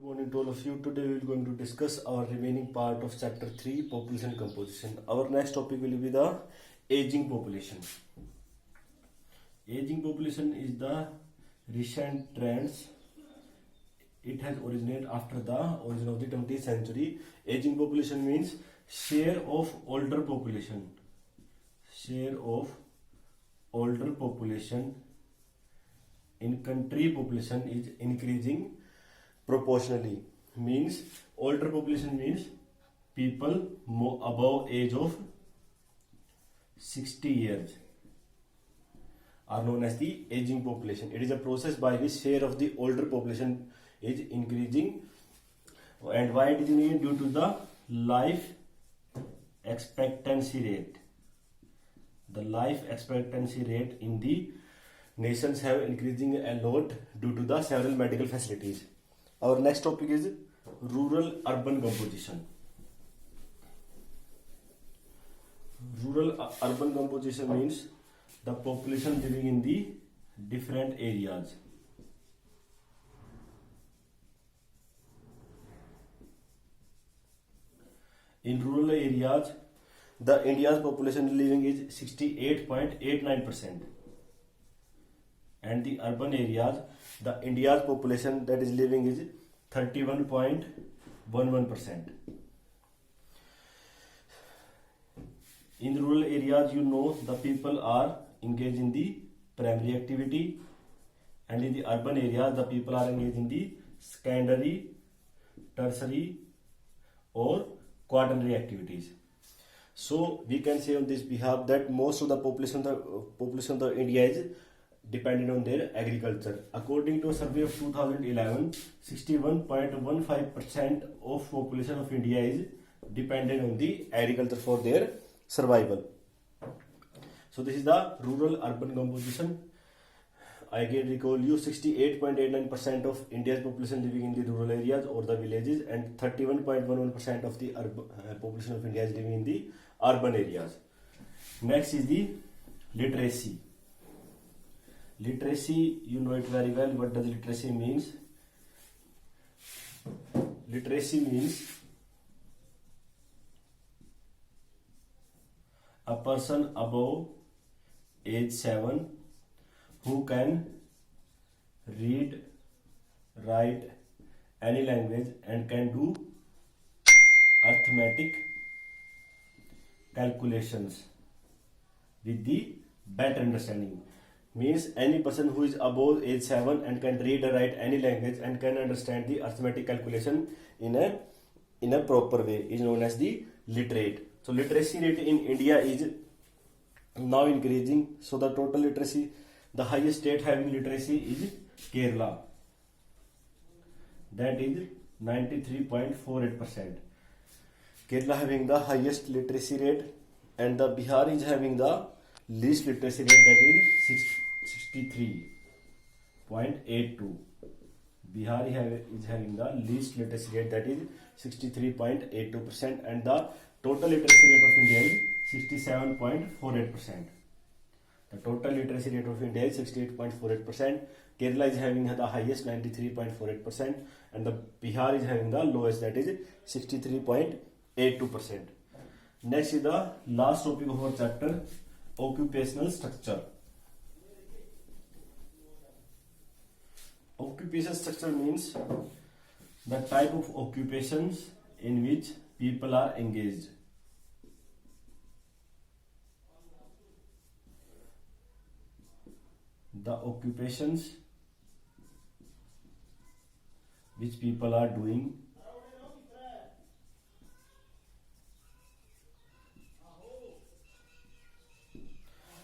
Morning to all of you. Today we are going to discuss our remaining part of chapter 3, population composition. Our next topic will be the aging population. Aging population is the recent trends. It has originated after the origin of the 20th century. Aging population means share of older population. Share of older population in country population is increasing proportionally. Means older population means people above age of 60 years are known as the aging population. It is a process by which share of the older population is increasing. And why it is needed? Due to the life expectancy rate. The life expectancy rate in the nations have increasing a lot due to the several medical facilities. Our next topic is rural-urban composition. Rural-urban composition means the population living in the different areas. In rural areas, the India's population living is 68.89%. And the urban areas, the India's population that is living is 31.11%. In rural areas, the people are engaged in the primary activity, and in the urban areas, the people are engaged in the secondary, tertiary, or quaternary activities. So we can say on this behalf that most of the population of India is dependent on their agriculture. According to a survey of 2011, 61.15% of population of India is dependent on the agriculture for their survival. So this is the rural-urban composition. I again recall you 68.89% of India's population living in the rural areas or the villages, and 31.11% of the population of India is living in the urban areas. Next is the literacy. Literacy, you know it very well. What does literacy means? Literacy means a person above age 7 who can read, write any language and can do arithmetic calculations with the better understanding. Means any person who is above age 7 and can read or write any language and can understand the arithmetic calculation in a proper way is known as the literate. So literacy rate in India is now increasing. So the total literacy, the highest state having literacy is Kerala. That is 93.48%. Kerala having the highest literacy rate, and the Bihar is having the least literacy rate, that is 63.82. Bihar is having the least literacy rate, that is 63.82%, and the total literacy rate of India is 67.48%. The total literacy rate of India is 68.48%. Kerala is having the highest 93.48%, and the Bihar is having the lowest, that is 63.82%. Next is the last topic of our chapter, occupational structure. Occupational structure means the type of occupations in which people are engaged. The occupations which people are doing.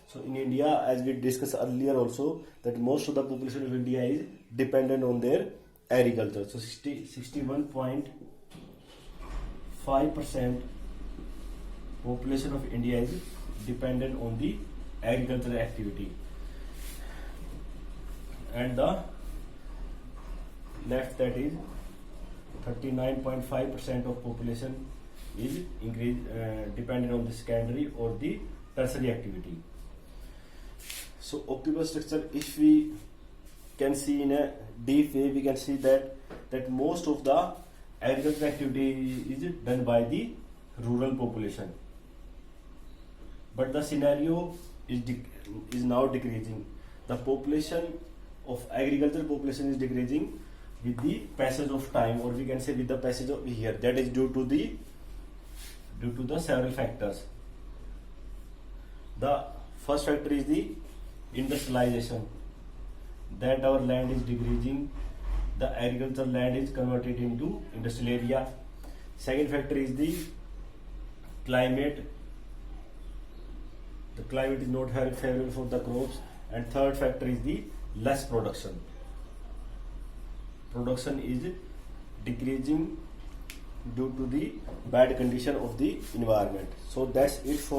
So in India, as we discussed earlier also, that most of the population of India is dependent on their agriculture. So 61.5% population of India is dependent on the agricultural activity. And the left, that is 39.5% of population is dependent on the secondary or the tertiary activity. So occupational structure, if we can see in a deep way, we can see that that most of the agricultural activity is done by the rural population. But the scenario is now decreasing. The population of agricultural population is decreasing with the passage of time, or we can say with the passage of year. That is due to the several factors. The first factor is the industrialization, that our land is decreasing, the agricultural land is converted into industrial area. Second factor is the climate. The climate is not very favorable for the crops. And third factor is the less production. Production is decreasing due to the bad condition of the environment. So that's it for